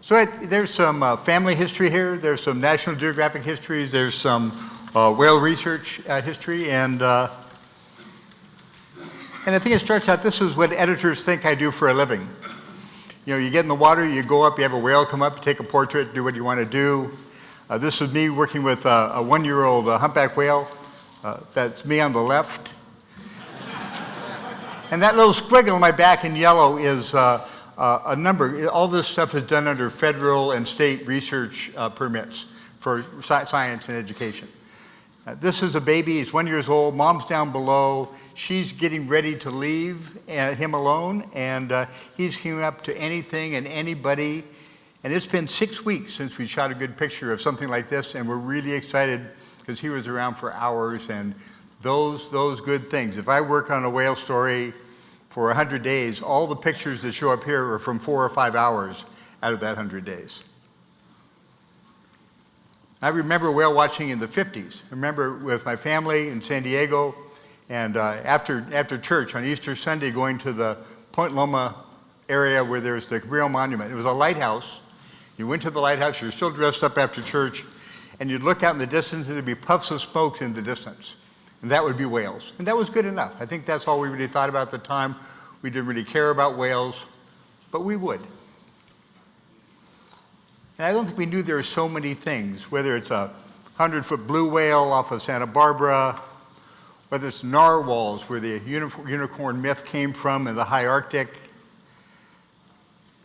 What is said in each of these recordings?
There's some family history here. There's some National Geographic histories. There's some whale research history. And I think it starts out, this is what editors think I do for a living. You know, you get in the water, you go up, you have a whale come up, you take a portrait, do what you want to do. This was me working with a one-year-old humpback whale. That's me on the left. And that little squiggle on my back in yellow is a number. All this stuff is done under federal and state research permits for science and education. This is a baby, he's 1 year old, mom's down below. She's getting ready to leave him alone, and he's coming up to anything and anybody. And it's been 6 weeks since we shot a good picture of something like this, and we're really excited because he was around for hours, and those good things. If I work on a whale story for 100 days, all the pictures that show up here are from 4 or 5 hours out of that 100 days. I remember whale watching in the 50s. I remember with my family in San Diego, and after church on Easter Sunday, going to the Point Loma area where there's the Cabrillo Monument. It was a lighthouse. You went to the lighthouse, you're still dressed up after church, and you'd look out in the distance, and there'd be puffs of smoke in the distance. And that would be whales. And that was good enough. I think that's all we really thought about at the time. We didn't really care about whales, but we would. And I don't think we knew there were so many things, whether it's a 100-foot blue whale off of Santa Barbara, whether it's narwhals, where the unicorn myth came from in the high Arctic,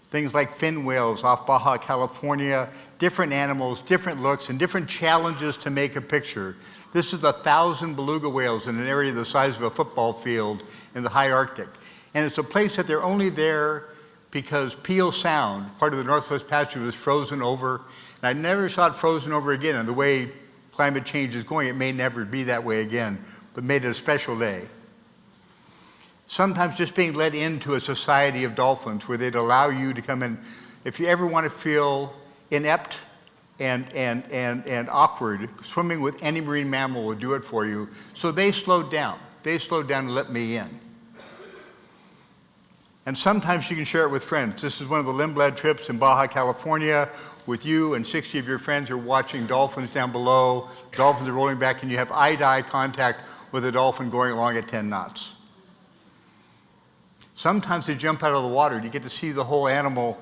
things like fin whales off Baja California, different animals, different looks, and different challenges to make a picture. This is 1,000 beluga whales in an area the size of a football field in the high Arctic. And it's a place that they're only there because Peel Sound, part of the Northwest Passage, was frozen over. And I never saw it frozen over again. And the way climate change is going, it may never be that way again, but made it a special day. Sometimes just being led into a society of dolphins where they'd allow you to come in. If you ever want to feel inept and awkward, swimming with any marine mammal will do it for you. So they slowed down. They slowed down and let me in. And sometimes you can share it with friends. This is one of the Lindblad trips in Baja California with you and 60 of your friends are watching dolphins down below. Dolphins are rolling back and you have eye-to-eye contact with a dolphin going along at 10 knots. Sometimes they jump out of the water and you get to see the whole animal.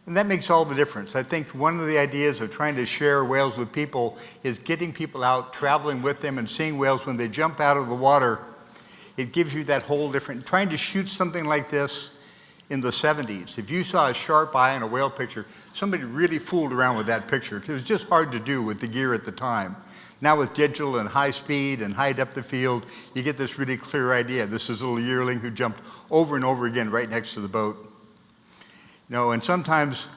And that makes all the difference. I think one of the ideas of trying to share whales with people is getting people out, traveling with them and seeing whales when they jump out of the water. It gives you that whole different, trying to shoot something like this in the 70s. If you saw a sharp eye in a whale picture, somebody really fooled around with that picture. It was just hard to do with the gear at the time. Now with digital and high speed and high depth of field, you get this really clear idea. This is a little yearling who jumped over and over again right next to the boat. You know, and sometimes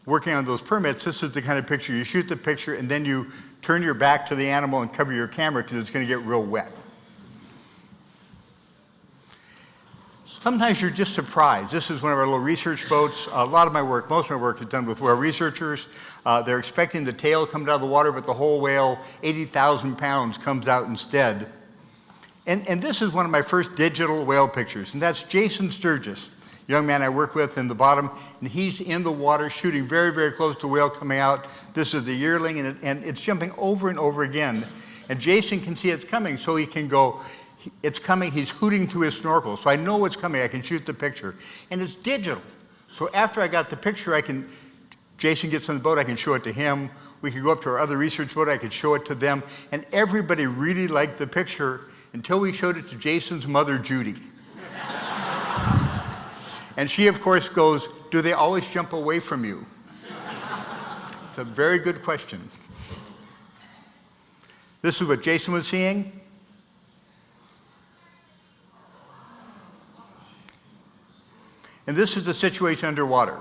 working on those permits, this is the kind of picture, you shoot the picture and then you turn your back to the animal and cover your camera because it's going to get real wet. Sometimes you're just surprised. This is one of our little research boats. A lot of my work, most of my work is done with whale researchers. They're expecting the tail comes out of the water, but the whole whale, 80,000 pounds, comes out instead. And this is one of my first digital whale pictures, and that's Jason Sturgis, young man I work with in the bottom, and he's in the water shooting very, very close to whale coming out. This is the yearling, and it's jumping over and over again. And Jason can see it's coming, so he can go, it's coming, he's hooting through his snorkel. So I know it's coming, I can shoot the picture. And it's digital. So after I got the picture, Jason gets on the boat, I can show it to him. We could go up to our other research boat, I could show it to them. And everybody really liked the picture until we showed it to Jason's mother, Judy. And she, of course, goes, do they always jump away from you? It's a very good question. This is what Jason was seeing. And this is the situation underwater.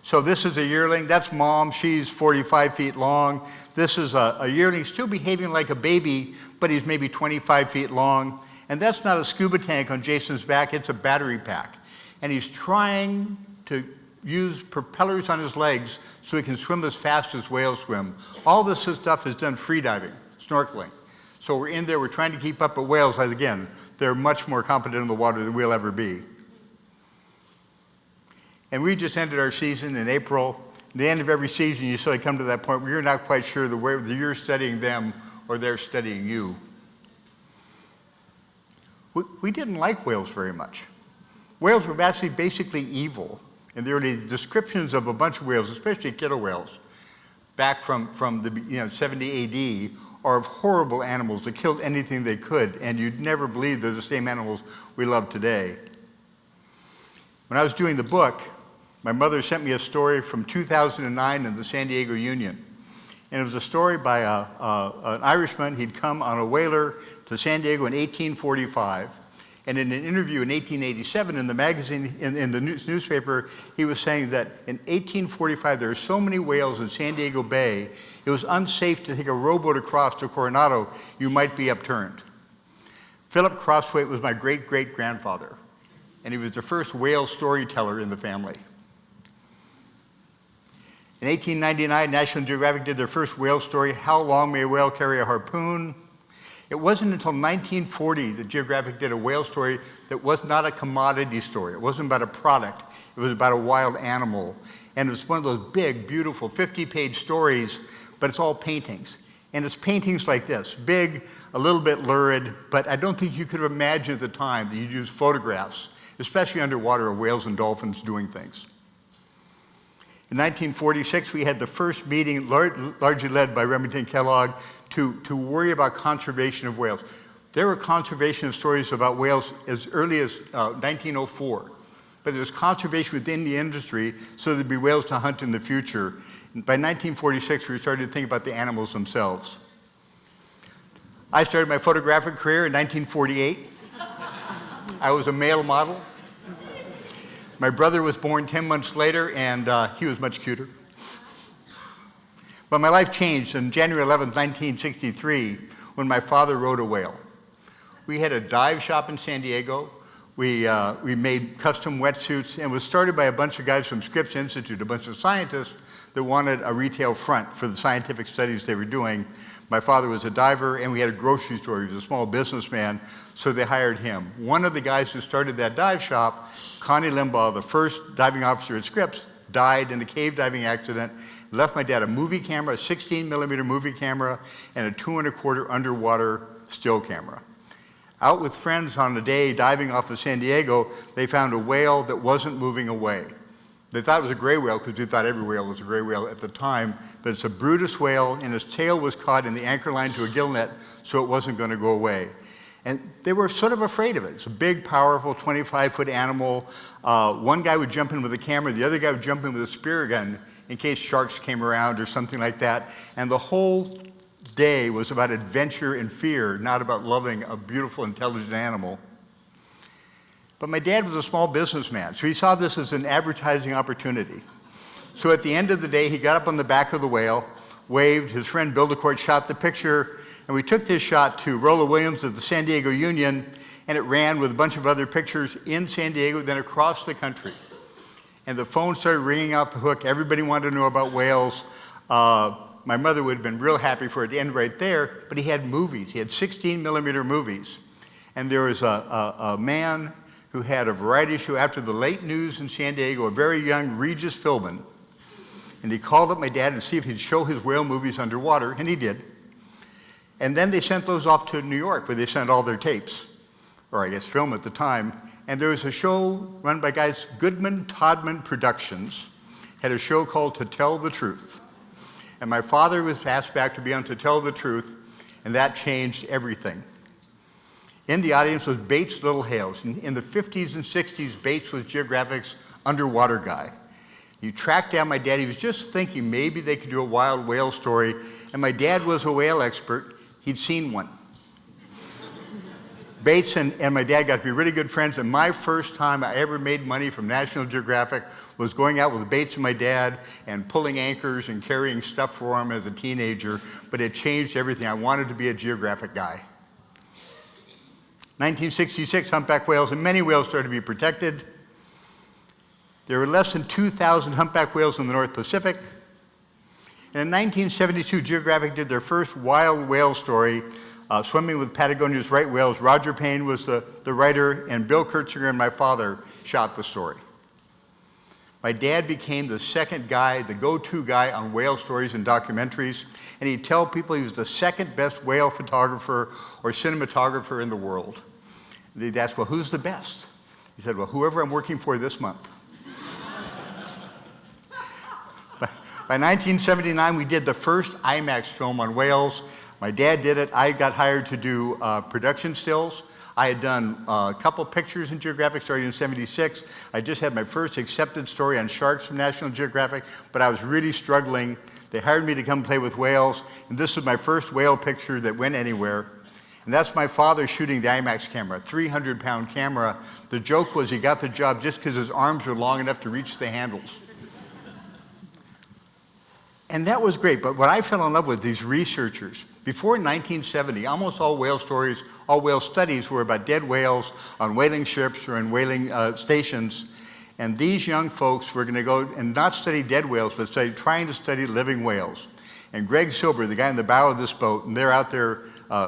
So this is a yearling, that's mom, she's 45 feet long. This is a yearling still behaving like a baby, but he's maybe 25 feet long. And that's not a scuba tank on Jason's back, it's a battery pack. And he's trying to use propellers on his legs so he can swim as fast as whales swim. All this stuff is done free diving, snorkeling. So we're in there, we're trying to keep up with whales, as again, they're much more competent in the water than we'll ever be. And we just ended our season in April. At the end of every season, you sort of come to that point where you're not quite sure whether you're studying them or they're studying you. We didn't like whales very much. Whales were actually basically evil. And the early descriptions of a bunch of whales, especially killer whales, back from the 70 AD, are of horrible animals that killed anything they could, and you'd never believe they're the same animals we love today. When I was doing the book, my mother sent me a story from 2009 in the San Diego Union. And it was a story by an Irishman. He'd come on a whaler to San Diego in 1845. And in an interview in 1887 in the magazine, in the newspaper, he was saying that in 1845 there were so many whales in San Diego Bay, it was unsafe to take a rowboat across to Coronado, you might be upturned. Philip Crosswaite was my great-great-grandfather, and he was the first whale storyteller in the family. In 1899, National Geographic did their first whale story, How Long May a Whale Carry a Harpoon? It wasn't until 1940 that Geographic did a whale story that was not a commodity story. It wasn't about a product. It was about a wild animal. And it was one of those big, beautiful 50-page stories, but it's all paintings. And it's paintings like this, big, a little bit lurid, but I don't think you could have imagined at the time that you'd use photographs, especially underwater, of whales and dolphins doing things. In 1946, we had the first meeting, largely led by Remington Kellogg, to worry about conservation of whales. There were conservation stories about whales as early as 1904, but there was conservation within the industry so there'd be whales to hunt in the future. By 1946, we started to think about the animals themselves. I started my photographic career in 1948. I was a male model. My brother was born 10 months later, and he was much cuter. But my life changed on January 11, 1963, when my father rode a whale. We had a dive shop in San Diego. We made custom wetsuits, and it was started by a bunch of guys from Scripps Institute, a bunch of scientists that wanted a retail front for the scientific studies they were doing. My father was a diver, and we had a grocery store. He was a small businessman, so they hired him. One of the guys who started that dive shop, Connie Limbaugh, the first diving officer at Scripps, died in a cave diving accident, left my dad a movie camera, a 16-millimeter movie camera, and a 2 1/4 underwater still camera. Out with friends on a day diving off of San Diego, they found a whale that wasn't moving away. They thought it was a gray whale because we thought every whale was a gray whale at the time, but it's a Brutus whale, and his tail was caught in the anchor line to a gill net, so it wasn't going to go away. And they were sort of afraid of it. It's a big, powerful, 25-foot animal. One guy would jump in with a camera, the other guy would jump in with a spear gun in case sharks came around or something like that. And the whole day was about adventure and fear, not about loving a beautiful, intelligent animal. But my dad was a small businessman, so he saw this as an advertising opportunity. So at the end of the day, he got up on the back of the whale, waved, his friend Bill DeCourt shot the picture, and we took this shot to Rolla Williams of the San Diego Union, and it ran with a bunch of other pictures in San Diego, then across the country. And the phone started ringing off the hook. Everybody wanted to know about whales. My mother would have been real happy for it to end right there, but he had movies. He had 16-millimeter movies. And there was a man who had a variety show after the late news in San Diego, a very young Regis Philbin. And he called up my dad to see if he'd show his whale movies underwater, and he did. And then they sent those off to New York, where they sent all their tapes, or I guess film at the time. And there was a show run by guys, Goodman Todman Productions, had a show called To Tell the Truth. And my father was asked back to be on To Tell the Truth, and that changed everything. In the audience was Bates Little Hales. In the 50s and 60s, Bates was Geographic's underwater guy. You tracked down my dad. He was just thinking maybe they could do a wild whale story, and my dad was a whale expert. He'd seen one. Bates and my dad got to be really good friends, and my first time I ever made money from National Geographic was going out with Bates and my dad and pulling anchors and carrying stuff for him as a teenager, but it changed everything. I wanted to be a geographic guy. 1966, humpback whales, and many whales started to be protected. There were less than 2,000 humpback whales in the North Pacific. And in 1972, Geographic did their first wild whale story, Swimming with Patagonia's Right Whales. Roger Payne was the writer, and Bill Kurtzinger and my father shot the story. My dad became the second guy, the go-to guy on whale stories and documentaries, and he'd tell people he was the second best whale photographer or cinematographer in the world. They'd ask, well, who's the best? He said, well, whoever I'm working for this month. By 1979, we did the first IMAX film on whales. My dad did it. I got hired to do production stills. I had done a couple pictures in Geographic starting in '76. I just had my first accepted story on sharks from National Geographic, but I was really struggling. They hired me to come play with whales, and this was my first whale picture that went anywhere. And that's my father shooting the IMAX camera, a 300-pound camera. The joke was he got the job just because his arms were long enough to reach the handles. And that was great, but what I fell in love with, these researchers, before 1970, almost all whale stories, all whale studies were about dead whales on whaling ships or in whaling stations. And these young folks were going to go and not study dead whales, but trying to study living whales. And Greg Silber, the guy in the bow of this boat, and they're out there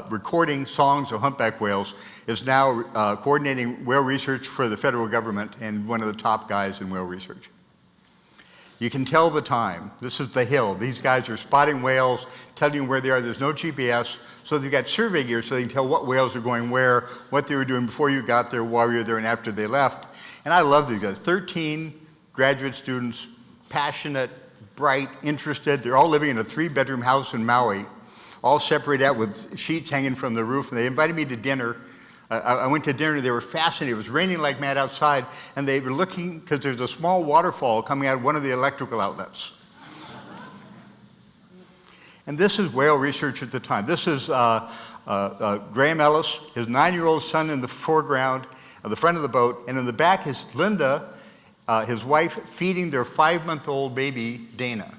recording songs of humpback whales, is now coordinating whale research for the federal government and one of the top guys in whale research. You can tell the time. This is the hill. These guys are spotting whales, telling you where they are. There's no GPS, so they've got survey gear so they can tell what whales are going where, what they were doing before you got there, while you were there, and after they left. And I love these guys. 13 graduate students, passionate, bright, interested. They're all living in a 3-bedroom house in Maui, all separated out with sheets hanging from the roof. And they invited me to dinner. I went to dinner, they were fascinated. It was raining like mad outside, and they were looking, because there's a small waterfall coming out of one of the electrical outlets. And this is whale research at the time. This is Graham Ellis, his 9-year-old son in the foreground, at the front of the boat, and in the back is Linda, his wife, feeding their 5-month-old baby, Dana.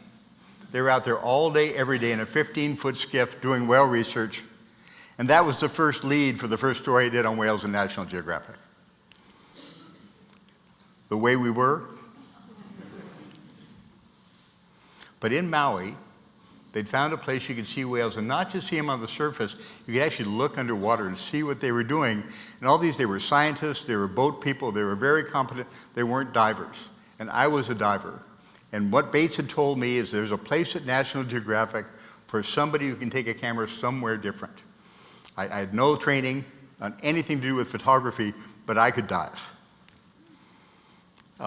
They were out there all day, every day, in a 15-foot skiff doing whale research. And that was the first lead for the first story I did on whales in National Geographic. The way we were. But in Maui, they'd found a place you could see whales, and not just see them on the surface, you could actually look underwater and see what they were doing. And all these, they were scientists, they were boat people, they were very competent, they weren't divers. And I was a diver. And what Bates had told me is there's a place at National Geographic for somebody who can take a camera somewhere different. I had no training on anything to do with photography, but I could dive.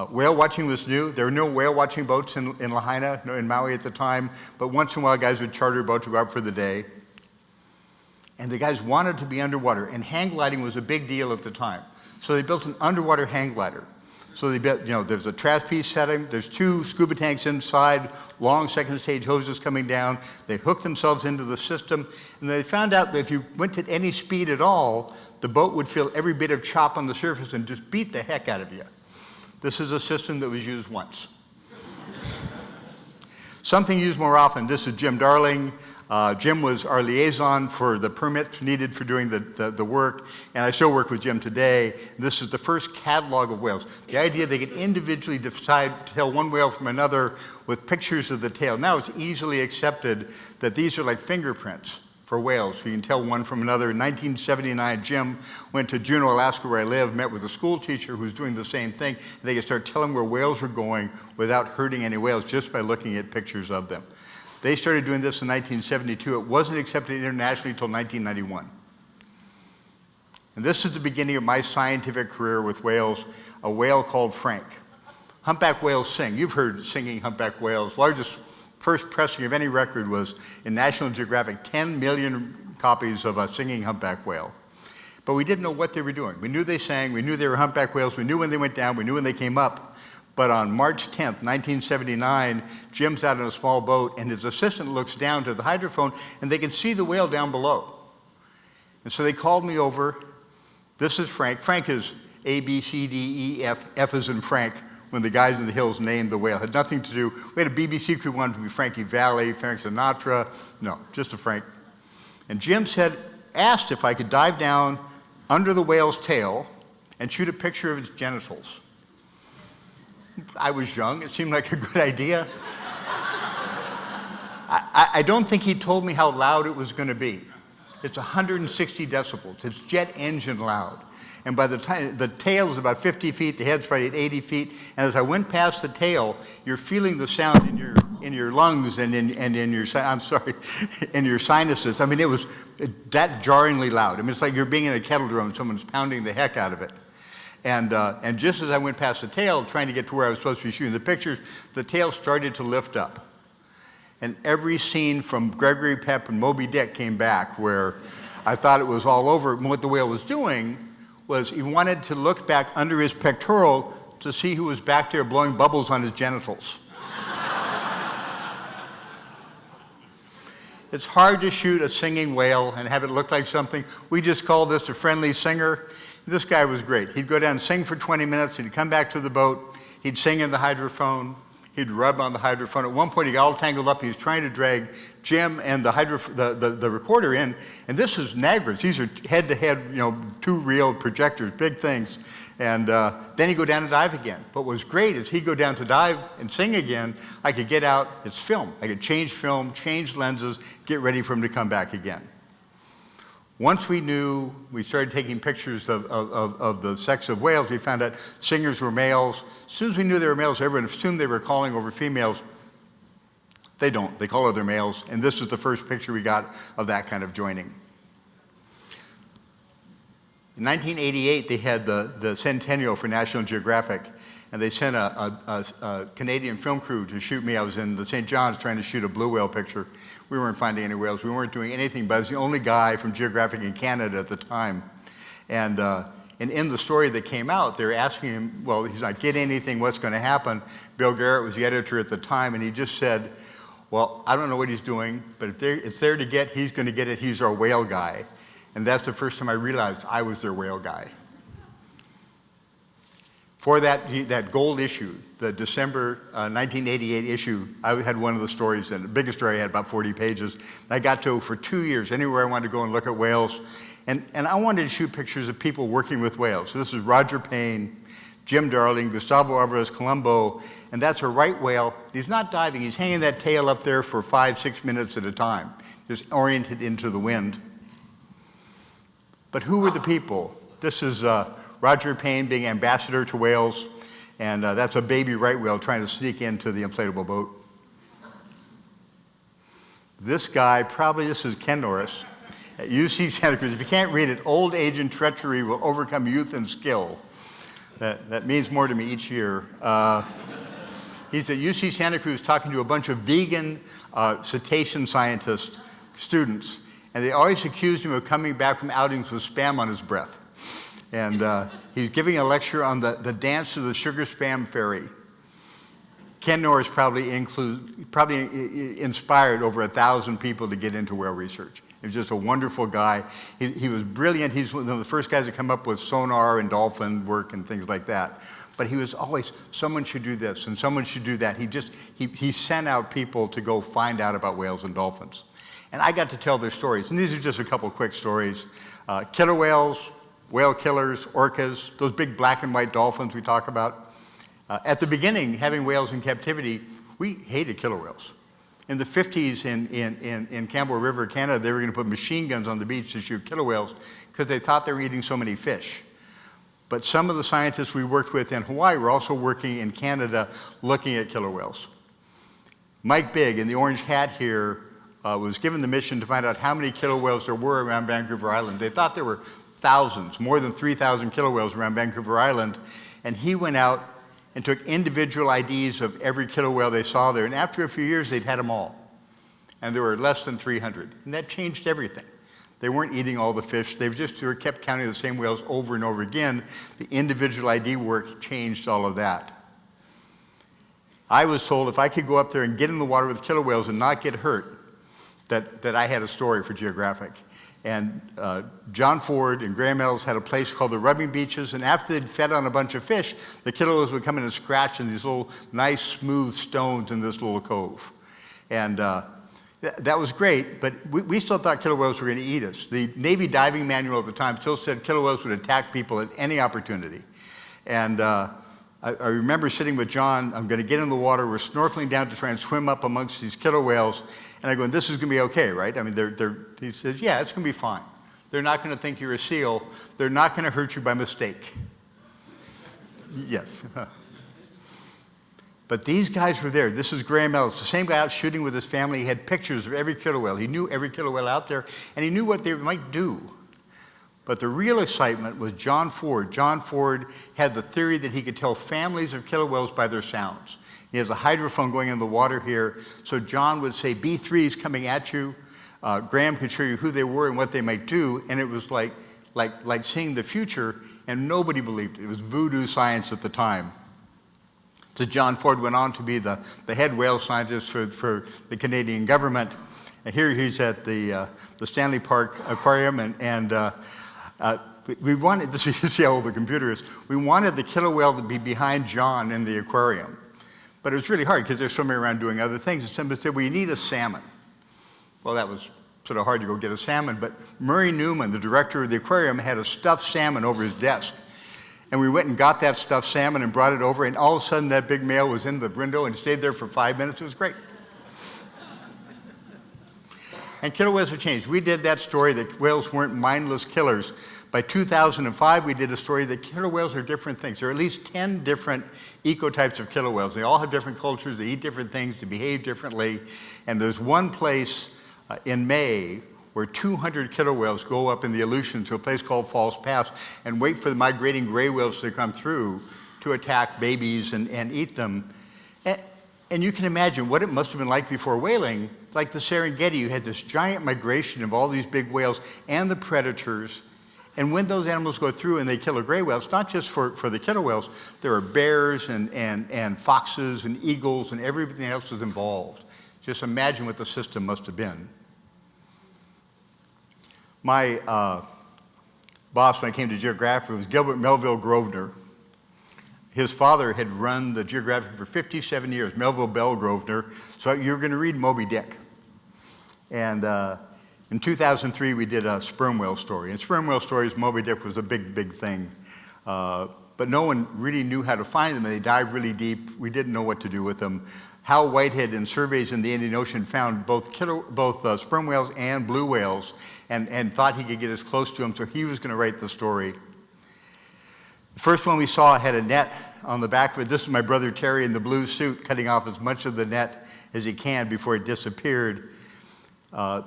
Whale watching was new. There were no whale watching boats in Lahaina, in Maui at the time, but once in a while guys would charter a boat to go out for the day. And the guys wanted to be underwater, and hang gliding was a big deal at the time. So they built an underwater hang glider. So they built, there's a trapeze setting, there's 2 scuba tanks inside, long second stage hoses coming down. They hooked themselves into the system, and they found out that if you went at any speed at all, the boat would feel every bit of chop on the surface and just beat the heck out of you. This is a system that was used once. Something used more often. This is Jim Darling. Jim was our liaison for the permits needed for doing the work, and I still work with Jim today. This is the first catalog of whales. The idea they could individually decide to tell one whale from another with pictures of the tail. Now it's easily accepted that these are like fingerprints for whales, so you can tell one from another. In 1979, Jim went to Juneau, Alaska, where I live, met with a school teacher who's doing the same thing. They could start telling where whales were going without hurting any whales just by looking at pictures of them. They started doing this in 1972. It wasn't accepted internationally until 1991. And this is the beginning of my scientific career with whales, a whale called Frank. Humpback whales sing. You've heard singing humpback whales. Largest first pressing of any record was in National Geographic, 10 million copies of a singing humpback whale. But we didn't know what they were doing. We knew they sang, we knew they were humpback whales, we knew when they went down, we knew when they came up. But on March 10th, 1979, Jim's out in a small boat, and his assistant looks down to the hydrophone, and they can see the whale down below. And so they called me over. This is Frank. Frank is A, B, C, D, E, F. F is in Frank, when the guys in the hills named the whale. It had nothing to do. We had a BBC crew wanted to be Frankie Valli, Frank Sinatra. No, just a Frank. And Jim asked if I could dive down under the whale's tail and shoot a picture of its genitals. I was young. It seemed like a good idea. I don't think he told me how loud it was going to be. It's 160 decibels. It's jet engine loud. And by the time, the tail is about 50 feet, the head's probably at 80 feet, and as I went past the tail, you're feeling the sound in your lungs and in your, I'm sorry, in your sinuses. I mean, it was that jarringly loud. I mean, it's like you're being in a kettle drum and someone's pounding the heck out of it. And just as I went past the tail, trying to get to where I was supposed to be shooting the pictures, the tail started to lift up. And every scene from Gregory Peck and Moby Dick came back where I thought it was all over. And what the whale was doing was he wanted to look back under his pectoral to see who was back there blowing bubbles on his genitals. It's hard to shoot a singing whale and have it look like something. We just call this a friendly singer. This guy was great. He'd go down and sing for 20 minutes, and he'd come back to the boat. He'd sing in the hydrophone. He'd rub on the hydrophone. At one point, he got all tangled up. He was trying to drag Jim and the recorder in. And this is Niagara's. These are head-to-head, two reel projectors, big things. And then he'd go down and dive again. But what was great is he'd go down to dive and sing again. I could get out, it's film. I could change film, change lenses, get ready for him to come back again. Once we knew, we started taking pictures of the sex of whales. We found out singers were males. As soon as we knew they were males, everyone assumed they were calling over females. They don't. They call other males. And this is the first picture we got of that kind of joining. In 1988, they had the centennial for National Geographic, and they sent a Canadian film crew to shoot me. I was in the St. John's trying to shoot a blue whale picture. We weren't finding any whales. We weren't doing anything, but I was the only guy from Geographic in Canada at the time. And in the story that came out, they were asking him, well, he's not getting anything, what's going to happen? Bill Garrett was the editor at the time, and he just said, well, I don't know what he's doing, but if it's there to get, he's going to get it. He's our whale guy. And that's the first time I realized I was their whale guy. For that gold issue, the December 1988 issue, I had one of the stories, and the biggest story I had about 40 pages. I got to, for 2 years, anywhere I wanted to go and look at whales. And I wanted to shoot pictures of people working with whales. So this is Roger Payne, Jim Darling, Gustavo Alvarez Colombo, and that's a right whale. He's not diving, he's hanging that tail up there for 5-6 minutes at a time, just oriented into the wind. But who were the people? This is Roger Payne being ambassador to whales, and that's a baby right whale trying to sneak into the inflatable boat. This guy, this is Ken Norris at UC Santa Cruz. If you can't read it, old age and treachery will overcome youth and skill. That means more to me each year. He's at UC Santa Cruz talking to a bunch of vegan cetacean scientist students. And they always accused him of coming back from outings with spam on his breath. And he's giving a lecture on the dance to the sugar spam fairy. Ken Norris probably inspired over 1,000 people to get into whale research. He was just a wonderful guy. He was brilliant. He's one of the first guys to come up with sonar and dolphin work and things like that. But he was always, someone should do this and someone should do that. He sent out people to go find out about whales and dolphins. And I got to tell their stories. And these are just a couple quick stories. Killer whales, whale killers, orcas, those big black and white dolphins we talk about. At the beginning, having whales in captivity, we hated killer whales. In the 50s in Campbell River, Canada, they were going to put machine guns on the beach to shoot killer whales because they thought they were eating so many fish. But some of the scientists we worked with in Hawaii were also working in Canada looking at killer whales. Mike Bigg in the orange hat here was given the mission to find out how many killer whales there were around Vancouver Island. They thought there were thousands, more than 3,000 killer whales around Vancouver Island. And he went out and took individual IDs of every killer whale they saw there. And after a few years, they'd had them all. And there were less than 300. And that changed everything. They weren't eating all the fish. They kept counting the same whales over and over again. The individual ID work changed all of that. I was told if I could go up there and get in the water with killer whales and not get hurt, that I had a story for Geographic. And John Ford and Graham Ellis had a place called the Rubbing Beaches, and after they'd fed on a bunch of fish, the killer whales would come in and scratch in these little nice smooth stones in this little cove. And that was great, but we still thought killer whales were going to eat us. The Navy diving manual at the time still said killer whales would attack people at any opportunity. And I remember sitting with John, I'm going to get in the water, we're snorkeling down to try and swim up amongst these killer whales, and I go, this is going to be okay, right? I mean, he says, yeah, it's going to be fine. They're not going to think you're a seal. They're not going to hurt you by mistake. Yes. But these guys were there. This is Graham Ellis, the same guy out shooting with his family. He had pictures of every killer whale. He knew every killer whale out there, and he knew what they might do. But the real excitement was John Ford. John Ford had the theory that he could tell families of killer whales by their sounds. He has a hydrophone going in the water here, so John would say, B3 is coming at you. Graham could show you who they were and what they might do, and it was like seeing the future, and nobody believed it. It was voodoo science at the time. So John Ford went on to be the head whale scientist for the Canadian government. And here he's at the Stanley Park Aquarium, and we wanted, this is, you see how old the computer is, we wanted the killer whale to be behind John in the aquarium. But it was really hard because they're swimming around doing other things. And somebody said, well, you need a salmon. Well, that was sort of hard to go get a salmon, but Murray Newman, the director of the aquarium, had a stuffed salmon over his desk. And we went and got that stuffed salmon and brought it over, and all of a sudden that big male was in the window and stayed there for 5 minutes. It was great. And killer whales have changed. We did that story that whales weren't mindless killers. By 2005, we did a story that killer whales are different things. There are at least 10 different ecotypes of killer whales. They all have different cultures, they eat different things, they behave differently. And there's one place in May where 200 killer whales go up in the Aleutian to a place called False Pass and wait for the migrating gray whales to come through to attack babies and eat them. And you can imagine what it must have been like before whaling. Like the Serengeti, you had this giant migration of all these big whales and the predators. And when those animals go through and they kill a gray whale, it's not just for the killer whales. There are bears and foxes and eagles and everything else is involved. Just imagine what the system must have been. My boss when I came to Geographic was Gilbert Melville Grosvenor. His father had run the Geographic for 57 years, Melville Bell Grosvenor. So you're going to read Moby Dick. And in 2003, we did a sperm whale story. And sperm whale stories, Moby Dick was a big, big thing. But no one really knew how to find them, and they dived really deep. We didn't know what to do with them. Hal Whitehead in surveys in the Indian Ocean found both sperm whales and blue whales and thought he could get as close to them, so he was going to write the story. The first one we saw had a net on the back of it. This is my brother Terry in the blue suit cutting off as much of the net as he can before it disappeared.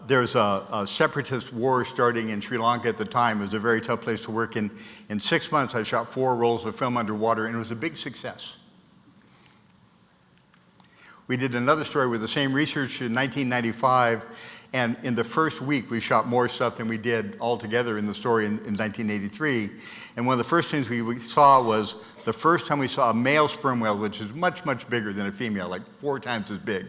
There's a separatist war starting in Sri Lanka at the time. It was a very tough place to work. In 6 months, I shot 4 rolls of film underwater, and it was a big success. We did another story with the same research in 1995, and in the first week, we shot more stuff than we did altogether in the story in 1983. And one of the first things we saw was the first time we saw a male sperm whale, which is much, much bigger than a female, like 4 times as big.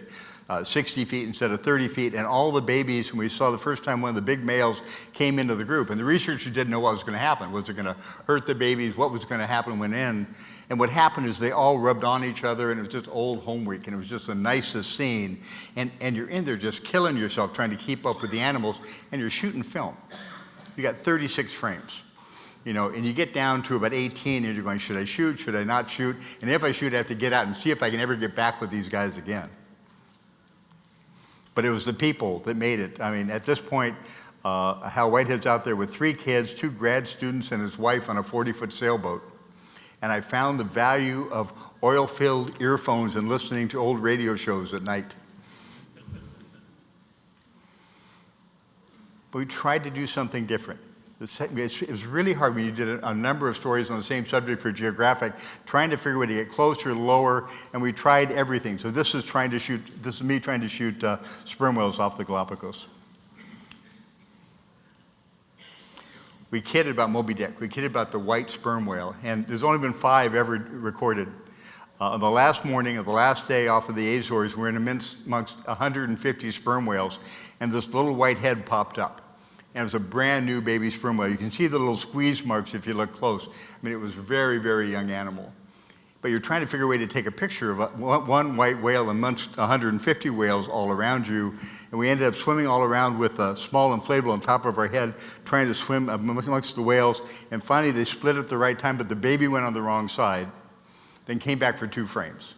60 feet instead of 30 feet, and all the babies, when we saw the first time one of the big males came into the group, and the researchers didn't know what was going to happen. Was it going to hurt the babies? What was going to happen when in? And what happened is they all rubbed on each other, and it was just old home week, and it was just the nicest scene. And you're in there just killing yourself trying to keep up with the animals, and you're shooting film. You got 36 frames. You know, and you get down to about 18, and you're going, should I shoot? Should I not shoot? And if I shoot, I have to get out and see if I can ever get back with these guys again. But it was the people that made it. I mean, at this point, Hal Whitehead's out there with 3 kids, 2 grad students, and his wife on a 40-foot sailboat. And I found the value of oil-filled earphones and listening to old radio shows at night. But we tried to do something different. It was really hard when you did a number of stories on the same subject for Geographic, trying to figure out a way to get closer, lower, and we tried everything. So this is me trying to shoot sperm whales off the Galapagos. We kidded about Moby Dick. We kidded about the white sperm whale, and there's only been 5 ever recorded. On the last morning of the last day off of the Azores, we're in amongst 150 sperm whales, and this little white head popped up. And it was a brand new baby sperm whale. You can see the little squeeze marks if you look close. I mean, it was a very, very young animal. But you're trying to figure a way to take a picture of one white whale amongst 150 whales all around you. And we ended up swimming all around with a small inflatable on top of our head, trying to swim amongst the whales. And finally, they split at the right time, but the baby went on the wrong side, then came back for 2 frames.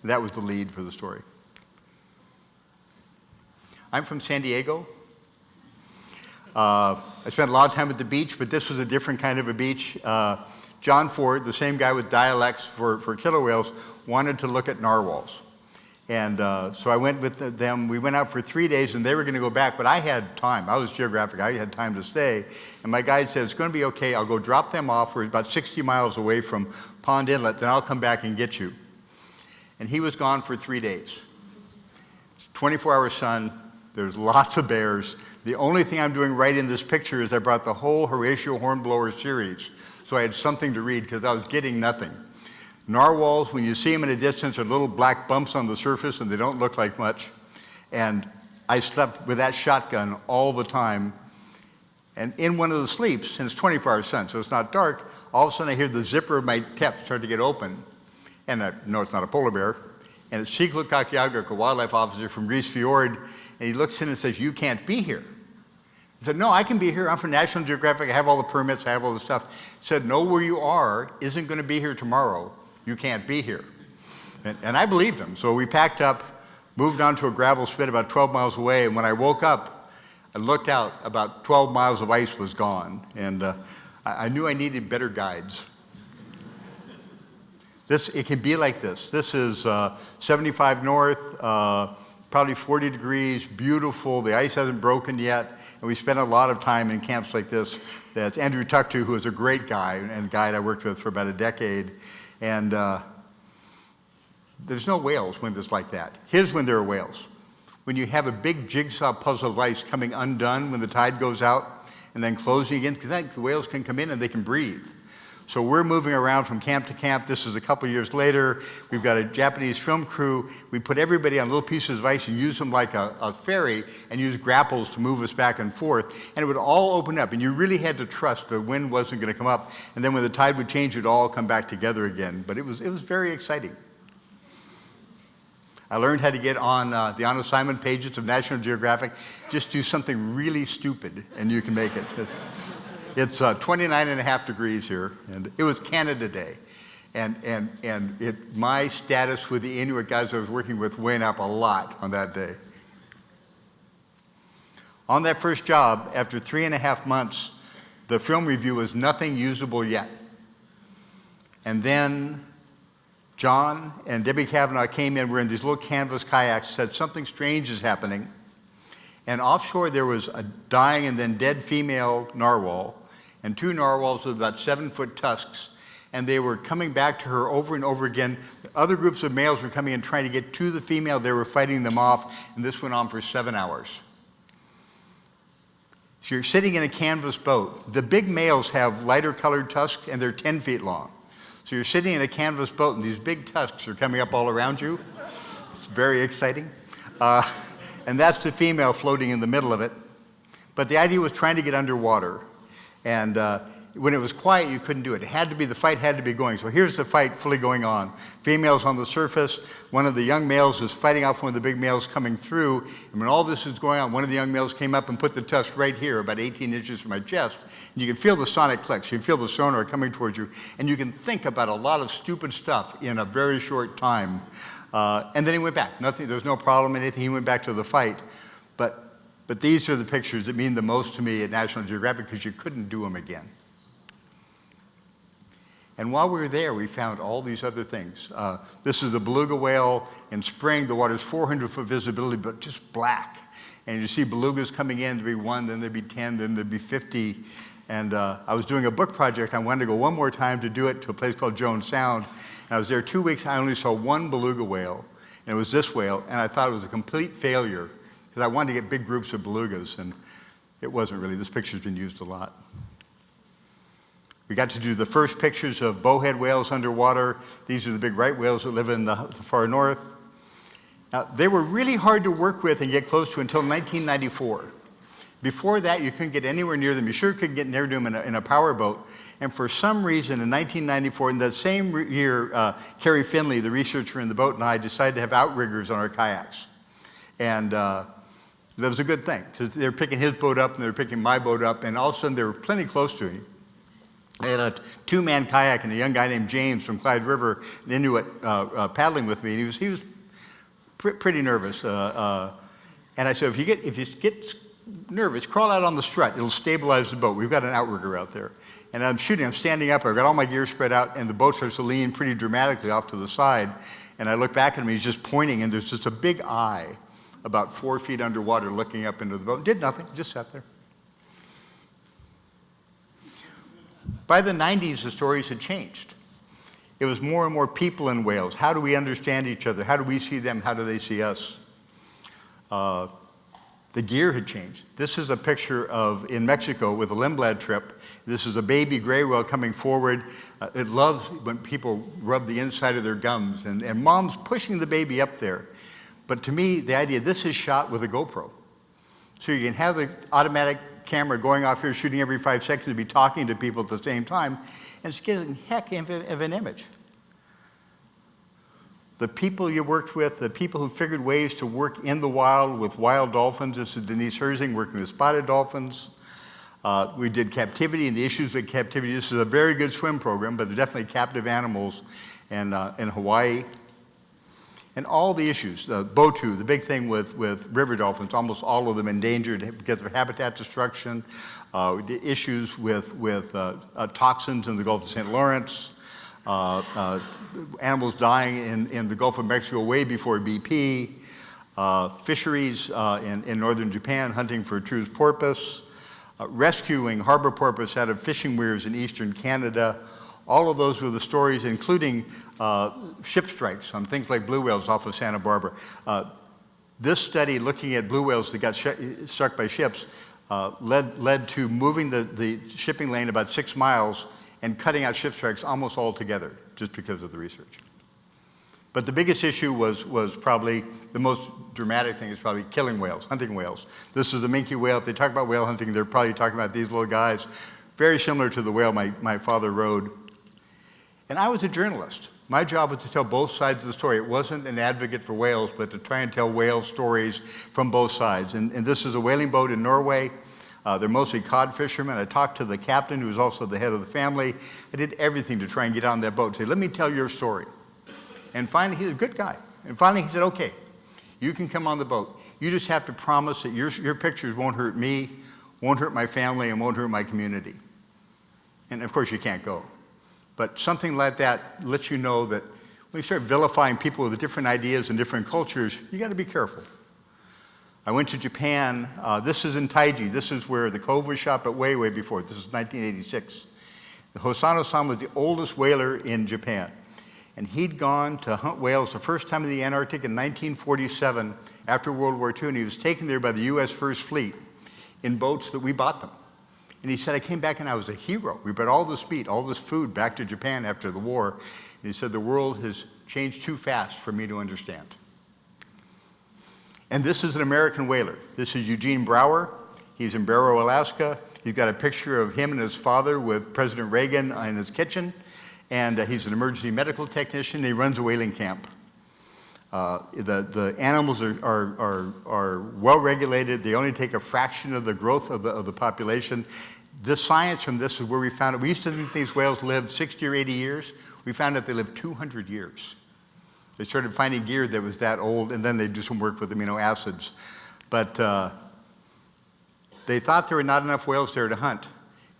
And that was the lead for the story. I'm from San Diego. I spent a lot of time at the beach, but this was a different kind of a beach. John Ford, the same guy with dialects for killer whales, wanted to look at narwhals. And so I went with them. We went out for 3 days, and they were going to go back, but I had time. I was geographic. I had time to stay. And my guide said, it's going to be okay. I'll go drop them off. We're about 60 miles away from Pond Inlet. Then I'll come back and get you. And he was gone for 3 days. It's 24-hour sun. There's lots of bears. The only thing I'm doing right in this picture is I brought the whole Horatio Hornblower series. So I had something to read because I was getting nothing. Narwhals, when you see them in a distance, are little black bumps on the surface and they don't look like much. And I slept with that shotgun all the time. And in one of the sleeps, and it's 24-hour sun, so it's not dark, all of a sudden I hear the zipper of my tent start to get open. And I know it's not a polar bear. And it's Siglo Kakiagak, a wildlife officer from Reese Fjord, and he looks in and says, you can't be here. I said, no, I can be here. I'm from National Geographic. I have all the permits. I have all the stuff. He said, no, where you are isn't going to be here tomorrow. You can't be here. And I believed him. So we packed up, moved on to a gravel spit about 12 miles away. And when I woke up, I looked out, about 12 miles of ice was gone. And I knew I needed better guides. It can be like this. This is 75 north, probably 40 degrees, beautiful. The ice hasn't broken yet. And we spent a lot of time in camps like this. That's Andrew Tucktu, who is a great guy and guide I worked with for about a decade. And there's no whales when it's like that. Here's when there are whales. When you have a big jigsaw puzzle of ice coming undone when the tide goes out and then closing again, because then the whales can come in and they can breathe. So we're moving around from camp to camp. This is a couple years later. We've got a Japanese film crew. We put everybody on little pieces of ice and use them like a ferry and use grapples to move us back and forth. And it would all open up. And you really had to trust the wind wasn't going to come up. And then when the tide would change, it would all come back together again. But it was very exciting. I learned how to get on the on assignment pages of National Geographic. Just do something really stupid and you can make it. It's 29.5 degrees here, and it was Canada Day. And my status with the Inuit guys I was working with went up a lot on that day. On that first job, after 3.5 months, the film review was nothing usable yet. And then John and Debbie Kavanaugh came in, we're in these little canvas kayaks, said something strange is happening. And offshore there was a dying and then dead female narwhal, and 2 narwhals with about 7-foot tusks, and they were coming back to her over and over again. Other groups of males were coming in trying to get to the female. They were fighting them off, and this went on for 7 hours. So you're sitting in a canvas boat. The big males have lighter colored tusks, and they're 10 feet long. So you're sitting in a canvas boat, and these big tusks are coming up all around you. It's very exciting. And that's the female floating in the middle of it. But the idea was trying to get underwater. And when it was quiet, you couldn't do it. The fight had to be going. So here's the fight fully going on. Females on the surface. One of the young males is fighting off one of the big males coming through. And when all this is going on, one of the young males came up and put the tusk right here, about 18 inches from my chest. And you can feel the sonic clicks. You can feel the sonar coming towards you. And you can think about a lot of stupid stuff in a very short time. And then he went back. There was no problem in anything. He went back to the fight. But these are the pictures that mean the most to me at National Geographic because you couldn't do them again. And while we were there, we found all these other things. This is the beluga whale. In spring, the water's 400-foot visibility, but just black. And you see belugas coming in, there'd be 1, then there'd be 10, then there'd be 50. And I was doing a book project. I wanted to go one more time to do it to a place called Jones Sound. And I was there 2 weeks. I only saw 1 beluga whale, and it was this whale. And I thought it was a complete failure because I wanted to get big groups of belugas, and it wasn't really. This picture's been used a lot. We got to do the first pictures of bowhead whales underwater. These are the big right whales that live in the far north. Now, they were really hard to work with and get close to until 1994. Before that, you couldn't get anywhere near them. You sure couldn't get near them in a power boat. And for some reason, in 1994, in that same year, Kerry Finley, the researcher in the boat, and I decided to have outriggers on our kayaks. And that was a good thing, because they were picking his boat up and they were picking my boat up, and all of a sudden they were plenty close to me. I had a 2-man kayak and a young guy named James from Clyde River, an Inuit, paddling with me, and he was pretty nervous. And I said, if you get nervous, crawl out on the strut. It'll stabilize the boat. We've got an outrigger out there. And I'm shooting, I'm standing up, I've got all my gear spread out, and the boat starts to lean pretty dramatically off to the side. And I look back at him, he's just pointing, and there's just a big eye about 4 feet underwater looking up into the boat. Did nothing, just sat there. By the 90s, the stories had changed. It was more and more people in whales. How do we understand each other? How do we see them? How do they see us? The gear had changed. This is a picture of in Mexico with a Lindblad trip. This is a baby gray whale coming forward. It loves when people rub the inside of their gums, and mom's pushing the baby up there. But to me, the idea, this is shot with a GoPro. So you can have the automatic camera going off here, shooting every 5 seconds, to be talking to people at the same time, and it's getting heck of an image. The people you worked with, the people who figured ways to work in the wild with wild dolphins. This is Denise Herzing working with spotted dolphins. We did captivity and the issues with captivity. This is a very good swim program, but there's definitely captive animals in Hawaii. And all the issues, Botu, the big thing with river dolphins, almost all of them endangered because of habitat destruction, issues with toxins in the Gulf of St. Lawrence, animals dying in the Gulf of Mexico way before BP, fisheries in northern Japan hunting for True's porpoise, rescuing harbor porpoise out of fishing weirs in eastern Canada. All of those were the stories, including ship strikes on things like blue whales off of Santa Barbara. This study looking at blue whales that got struck by ships led to moving the shipping lane about 6 miles and cutting out ship strikes almost altogether, just because of the research. But the biggest issue was probably, the most dramatic thing is probably killing whales, hunting whales. This is a minke whale. If they talk about whale hunting, they're probably talking about these little guys, very similar to the whale my father rode. And I was a journalist. My job was to tell both sides of the story. It wasn't an advocate for whales, but to try and tell whale stories from both sides. And this is a whaling boat in Norway. They're mostly cod fishermen. I talked to the captain, who was also the head of the family. I did everything to try and get on that boat and say, let me tell your story. And finally, he's a good guy. And finally, he said, okay, you can come on the boat. You just have to promise that your pictures won't hurt me, won't hurt my family, and won't hurt my community. And of course, you can't go. But something like that lets you know that when you start vilifying people with different ideas and different cultures, you got to be careful. I went to Japan. This is in Taiji. This is where the Cove was shot, but way, way before. This is 1986. The Hosono-san was the oldest whaler in Japan. And he'd gone to hunt whales the first time in the Antarctic in 1947 after World War II, and he was taken there by the U.S. First Fleet in boats that we bought them. And he said, I came back and I was a hero. We brought all this meat, all this food back to Japan after the war. And he said, the world has changed too fast for me to understand. And this is an American whaler. This is Eugene Brower. He's in Barrow, Alaska. He's got a picture of him and his father with President Reagan in his kitchen. And he's an emergency medical technician. He runs a whaling camp. The animals are well regulated. They only take a fraction of the growth of the population. The science from this is where we found it. We used to think these whales lived 60 or 80 years. We found out they lived 200 years. They started finding gear that was that old, and then they do some work with amino acids. But they thought there were not enough whales there to hunt.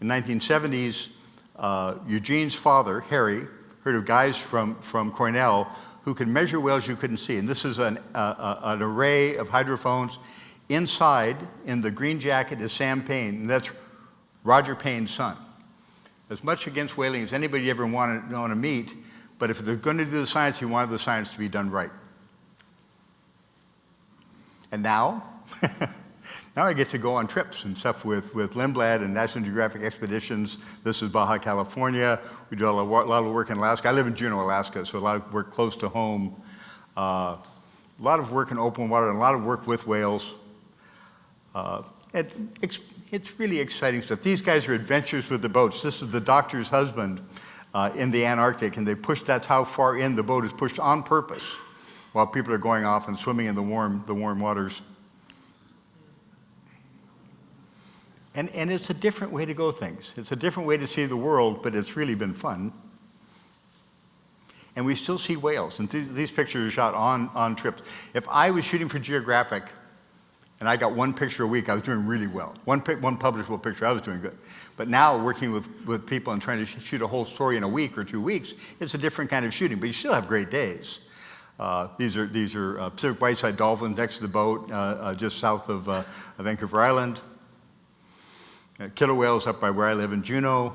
In the 1970s, Eugene's father, Harry, heard of guys from Cornell who could measure whales you couldn't see. And this is an array of hydrophones. Inside, in the green jacket, is Sam Payne, and that's Roger Payne's son. As much against whaling as anybody ever want to meet, but if they're going to do the science, he wanted the science to be done right. And now, now I get to go on trips and stuff with Lindblad and National Geographic expeditions. This is Baja California. We do a lot of work in Alaska. I live in Juneau, Alaska, so a lot of work close to home. A lot of work in open water and a lot of work with whales. It's really exciting stuff. These guys are adventurous with the boats. This is the doctor's husband in the Antarctic, and that's how far in the boat is pushed on purpose while people are going off and swimming in the warm waters. And it's a different way to go things. It's a different way to see the world, but it's really been fun. And we still see whales. And these pictures are shot on trips. If I was shooting for Geographic And I got one picture a week, I was doing really well. One publishable picture, I was doing good. But now working with people and trying to shoot a whole story in a week or 2 weeks, it's a different kind of shooting, but you still have great days. These are Pacific whiteside dolphins next to the boat, just south of Vancouver Island. Killer whales up by where I live in Juneau.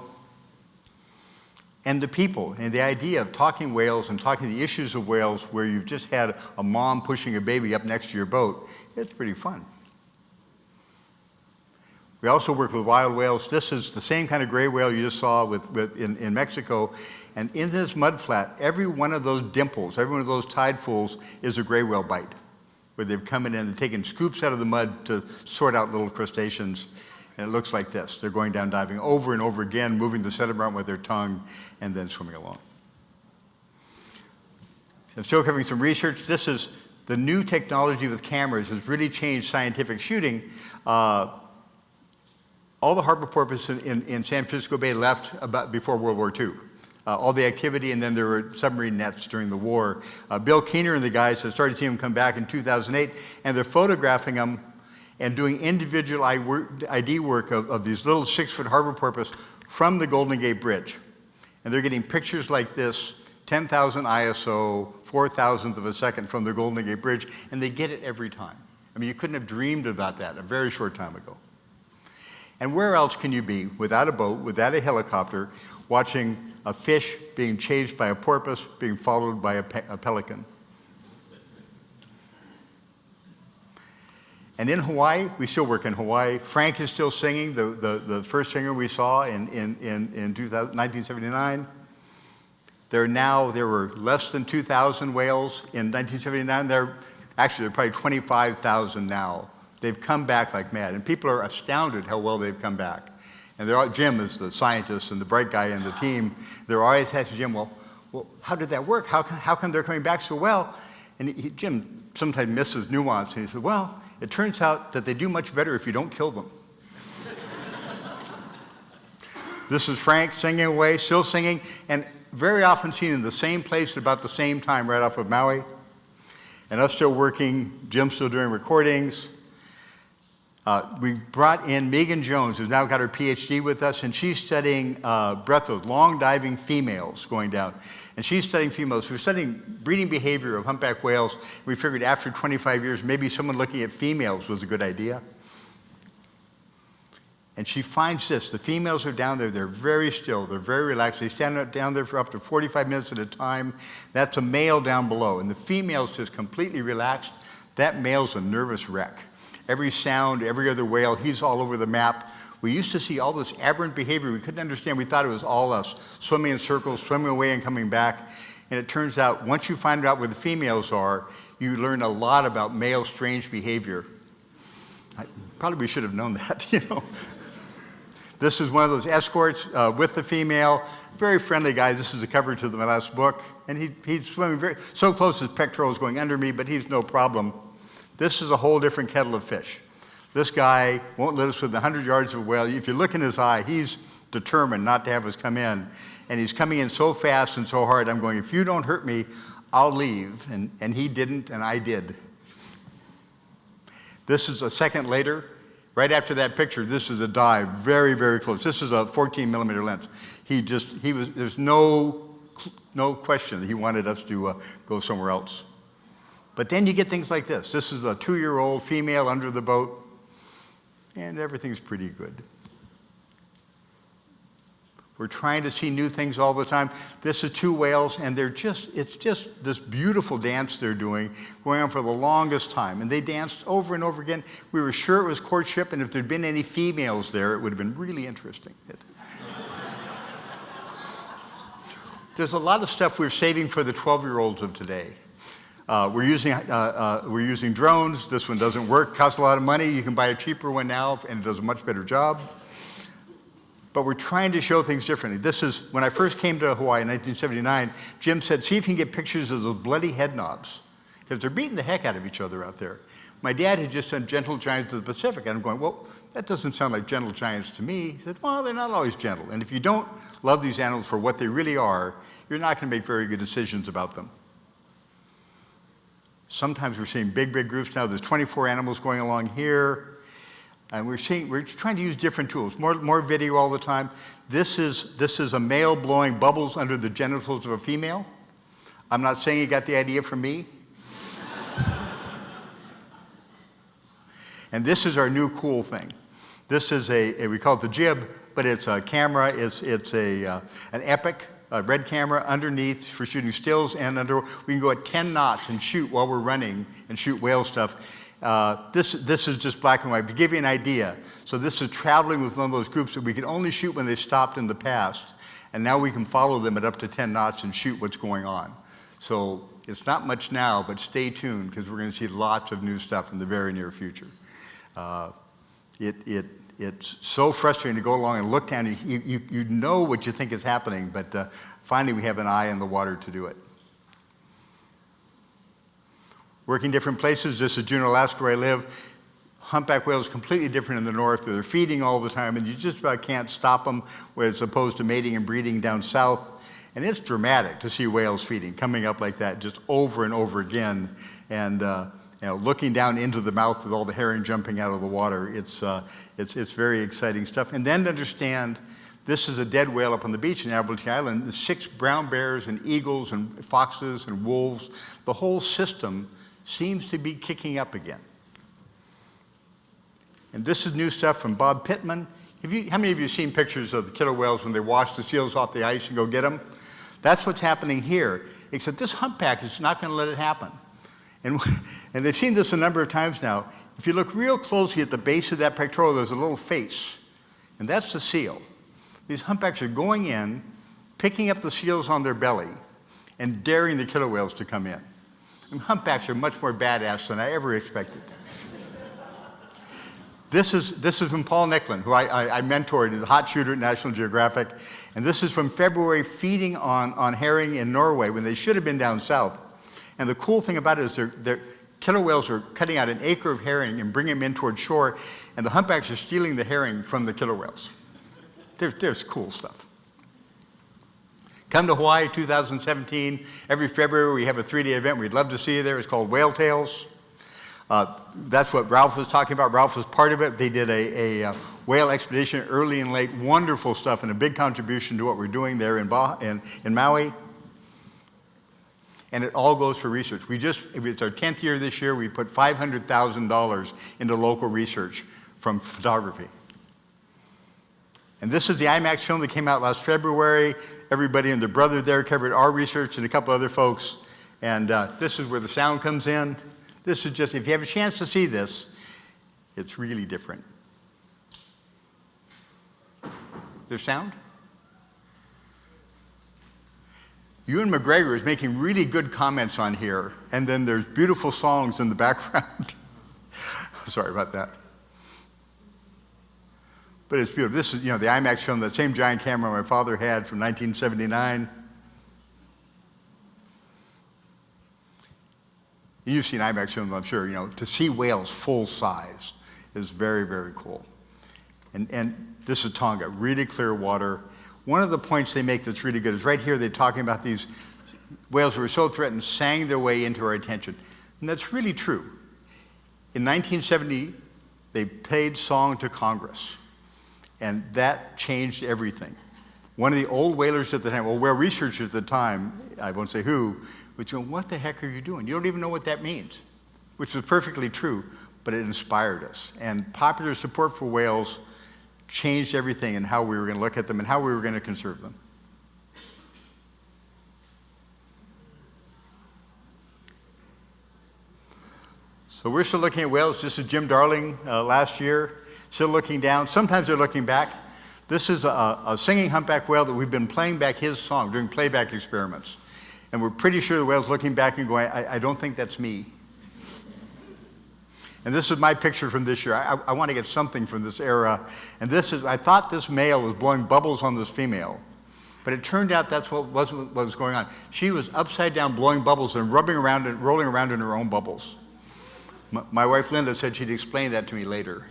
And the people, and the idea of talking whales and talking the issues of whales where you've just had a mom pushing a baby up next to your boat, it's pretty fun. We also work with wild whales. This is the same kind of gray whale you just saw in Mexico. And in this mudflat, every one of those dimples, every one of those tide pools is a gray whale bite, where they've come in and they've taken scoops out of the mud to sort out little crustaceans. And it looks like this. They're going down diving over and over again, moving the sediment with their tongue, and then swimming along. I'm still covering some research. This is the new technology with cameras has really changed scientific shooting. All the harbor porpoises in San Francisco Bay left about before World War II. All the activity, and then there were submarine nets during the war. Bill Keener and the guys have started seeing them come back in 2008, and they're photographing them and doing individual ID work of these little 6-foot harbor porpoise from the Golden Gate Bridge. And they're getting pictures like this, 10,000 ISO, 4,000th of a second from the Golden Gate Bridge, and they get it every time. I mean, you couldn't have dreamed about that a very short time ago. And where else can you be without a boat, without a helicopter, watching a fish being chased by a porpoise, being followed by a pelican? And in Hawaii, we still work in Hawaii. Frank is still singing, the first singer we saw in 1979. There were less than 2,000 whales in 1979. There are probably 25,000 now. They've come back like mad, and people are astounded how well they've come back. And Jim is the scientist and the bright guy in the team. They're always asking Jim, well, how did that work? How come they're coming back so well? And Jim sometimes misses nuance, and he said, well, it turns out that they do much better if you don't kill them. This is Frank singing away, still singing, and very often seen in the same place at about the same time right off of Maui. And us still working, Jim still doing recordings. We brought in Megan Jones, who's now got her PhD with us, and she's studying breathless, long diving females going down. And she's studying females. We're studying breeding behavior of humpback whales. We figured after 25 years, maybe someone looking at females was a good idea. And she finds this. The females are down there. They're very still. They're very relaxed. They stand down there for up to 45 minutes at a time. That's a male down below. And the female's just completely relaxed. That male's a nervous wreck. Every sound, every other whale, he's all over the map. We used to see all this aberrant behavior we couldn't understand. We thought it was all us, swimming in circles, swimming away and coming back. And it turns out, once you find out where the females are, you learn a lot about male strange behavior. We should have known that, you know. This is one of those escorts with the female. Very friendly guy. This is the cover to my last book. And he's swimming so close his pectoral is going under me, but he's no problem. This is a whole different kettle of fish. This guy won't let us within 100 yards of a whale. If you look in his eye, he's determined not to have us come in. And he's coming in so fast and so hard, I'm going, if you don't hurt me, I'll leave. And he didn't, and I did. This is a second later. Right after that picture, this is a dive, very, very close. This is a 14 millimeter lens. There's no question that he wanted us to go somewhere else. But then you get things like this. This is a 2-year-old female under the boat, and everything's pretty good. We're trying to see new things all the time. This is 2 whales, and it's just this beautiful dance they're doing, going on for the longest time. And they danced over and over again. We were sure it was courtship, and if there'd been any females there, it would have been really interesting. There's a lot of stuff we're saving for the 12-year-olds of today. We're using drones. This one doesn't work, costs a lot of money. You can buy a cheaper one now, and it does a much better job. But we're trying to show things differently. This is, when I first came to Hawaii in 1979, Jim said, see if you can get pictures of those bloody head knobs, because they're beating the heck out of each other out there. My dad had just done gentle giants of the Pacific, and I'm going, well, that doesn't sound like gentle giants to me. He said, well, they're not always gentle. And if you don't love these animals for what they really are, you're not going to make very good decisions about them. There's a lot of stuff we're saving for the 12-year-olds of today. We're using drones. This one doesn't work, costs a lot of money. You can buy a cheaper one now, and it does a much better job. But we're trying to show things differently. This is, when I first came to Hawaii in 1979, Jim said, see if you can get pictures of those bloody head knobs, because they're beating the heck out of each other out there. My dad had just done gentle giants of the Pacific, and I'm going, well, that doesn't sound like gentle. And if you don't love these animals for what they really are, you're not going to make very good decisions about them. Sometimes we're seeing big groups now. There's 24 animals going along here. And we're trying to use different tools, more video all the time. This is a male blowing bubbles under the genitals of a female. I'm not saying he got the idea from me. And this is our new cool thing. This is we call it the jib, but it's a camera. It's an Epic, a red camera underneath for shooting stills and under. We can go at 10 knots and shoot while we're running and shoot whale stuff. This is just black and white. To give you an idea, so this is traveling with one of those groups that we could only shoot when they stopped in the past, and now we can follow them at up to 10 knots and shoot what's going on. So it's not much now, but stay tuned because we're going to see lots of new stuff in the very near future. It's so frustrating to go along and look down. You know what you think is happening, but finally we have an eye in the water to do it. Working different places. This is Juneau, Alaska, where I live. Humpback whales completely different in the north. They're feeding all the time, and you just about can't stop them, as opposed to mating and breeding down south. And it's dramatic to see whales feeding, coming up like that just over and over again, and looking down into the mouth with all the herring jumping out of the water. It's very exciting stuff. And then to understand, this is a dead whale up on the beach in Admiralty Island. There's 6 brown bears and eagles and foxes and wolves. The whole system seems to be kicking up again. And this is new stuff from Bob Pittman. How many of you have seen pictures of the killer whales when they wash the seals off the ice and go get them? That's what's happening here, except this humpback is not going to let it happen. And they've seen this a number of times now. If you look real closely at the base of that pectoral, there's a little face, and that's the seal. These humpbacks are going in, picking up the seals on their belly, and daring the killer whales to come in. And humpbacks are much more badass than I ever expected. This is from Paul Nicklin, who I mentored, the hot shooter at National Geographic. And this is from February, feeding on herring in Norway when they should have been down south. And the cool thing about it is their killer whales are cutting out an acre of herring and bringing them in toward shore, and the humpbacks are stealing the herring from the killer whales. There's cool stuff. Come to Hawaii 2017. Every February we have a 3-day event. We'd love to see you there. It's called Whale Tales. That's what Ralph was talking about. Ralph was part of it. They did a whale expedition early and late. Wonderful stuff and a big contribution to what we're doing there in Maui. And it all goes for research. It's our 10th year this year. We put $500,000 into local research from photography. And this is the IMAX film that came out last February. Everybody and their brother there covered our research and a couple other folks. And this is where the sound comes in. This is just, if you have a chance to see this, it's really different. There's sound? Ewan McGregor is making really good comments on here, and then there's beautiful songs in the background. Sorry about that. But it's beautiful. This is, the IMAX film, that same giant camera my father had from 1979. You've seen IMAX films, I'm sure. To see whales full size is very, very cool. And this is Tonga, really clear water. One of the points they make that's really good is right here, they're talking about these whales who were so threatened sang their way into our attention. And that's really true. In 1970, they played song to Congress, and that changed everything. One of the old whalers at the time, whale researchers at the time, I won't say who, would go, "What the heck are you doing? You don't even know what that means," which was perfectly true, but it inspired us. And popular support for whales changed everything in how we were going to look at them and how we were going to conserve them. So we're still looking at whales. This is Jim Darling last year, still looking down. Sometimes they're looking back. This is a singing humpback whale that we've been playing back his song, doing playback experiments. And we're pretty sure the whale's looking back and going, I don't think that's me. And this is my picture from this year. I want to get something from this era. And I thought this male was blowing bubbles on this female. But it turned out that's what was going on. She was upside down blowing bubbles and rubbing around and rolling around in her own bubbles. My wife Linda said she'd explain that to me later.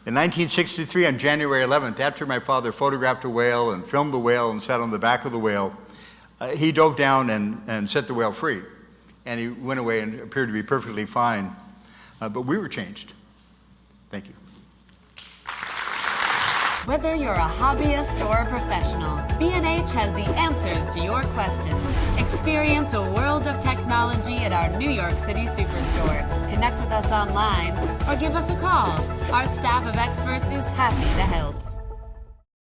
In 1963, on January 11th, after my father photographed a whale and filmed the whale and sat on the back of the whale, He dove down and set the whale free, and he went away and appeared to be perfectly fine. But we were changed. Thank you. Whether you're a hobbyist or a professional, B&H has the answers to your questions. Experience a world of technology at our New York City Superstore. Connect with us online or give us a call. Our staff of experts is happy to help.